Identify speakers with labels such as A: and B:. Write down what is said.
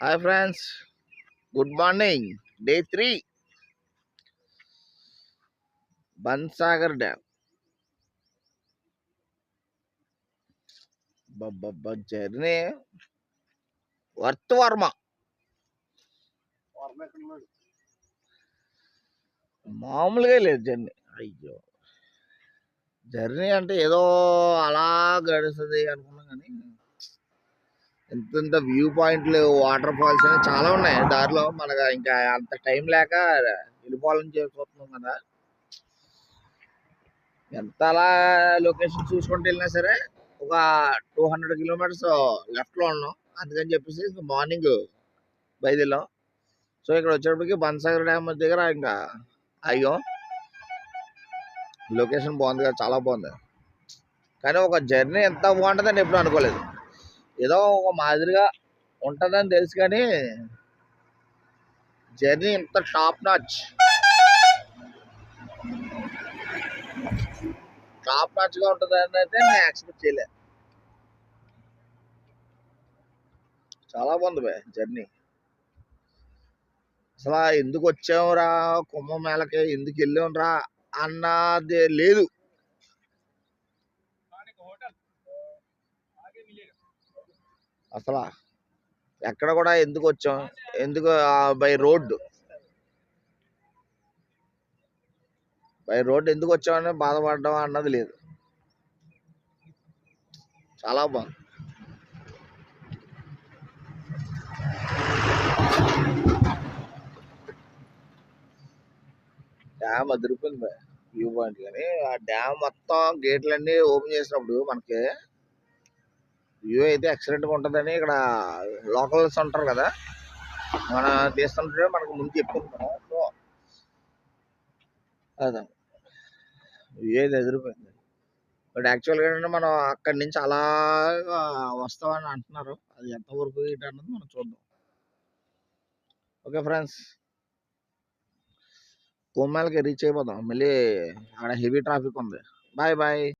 A: Hi friends, good morning. Day 3 Bansagar dam. Journey worth వర్మ. మామూలుగా లేదు జర్నీ. అయ్యో, జర్నీ అంటే ఏదో అలా గడుస్తుంది అనుకున్నాం, కానీ ఎంత వ్యూ పాయింట్లు, వాటర్ ఫాల్స్ అని చాలా ఉన్నాయి దారిలో. మనకు ఇంకా అంత టైం లేక వెళ్ళిపోవాలని చేసుకుంటున్నాం కదా. ఎంత అలా లొకేషన్ చూసుకుంటూ వెళ్ళినా సరే ఒక 200 కిలోమీటర్స్ లెఫ్ట్లో ఉన్నాం. అందుకని చెప్పేసి ఇంకా మార్నింగ్ బయలుదేరాం. సో ఇక్కడ వచ్చేటప్పటికి బన్సాగర్ డ్యామ్ దగ్గర ఇంకా అయ్యో, లొకేషన్ బాగుంది కదా, చాలా బాగుంది. కానీ ఒక జర్నీ ఎంత బాగుంటుందని ఎప్పుడు అనుకోలేదు. ఏదో ఒక మాదిరిగా ఉంటుందని తెలుసు, కానీ జర్నీ ఇంత టాప్ నాచ్ గా ఉంటుంది అని అయితే నేను ఎక్స్పెక్ట్ చేయలేదు. చాలా బాగుంది బే జర్నీ. అసలు ఎందుకు వచ్చావురా కుంభమేళకి, ఎందుకు వెళ్ళాంరా అన్నది లేదు. అసలు ఎక్కడ కూడా ఎందుకు వచ్చాం, ఎందుకు బై రోడ్ ఎందుకు వచ్చామని బాధపడడం అన్నది లేదు. చాలా బాగుంది. డ్యామ్ అదిరిపోయింది వ్యూ పాయింట్. కానీ ఆ డ్యామ్ మొత్తం గేట్లన్నీ ఓపెన్ చేసినప్పుడు మనకి వ్యూ అయితే ఎక్సలెంట్ గా ఉంటుందని ఇక్కడ లోకల్స్ ఉంటారు కదా, మన తీస్తుంటే మనకు ముందు చెప్తుంది కదా. సో అదే వ్యూ అయితే ఎదిరిపోయింది. బట్ యాక్చువల్గా ఏంటంటే మనం అక్కడి నుంచి అలా వస్తామని అంటున్నారు. అది ఎంతవరకు ఏంటి అన్నది మనం చూద్దాం. ఓకే ఫ్రెండ్స్, కుంభమేళకి రీచ్ అయిపోదాం. మళ్ళీ అక్కడ హెవీ ట్రాఫిక్ ఉంది. Bye bye.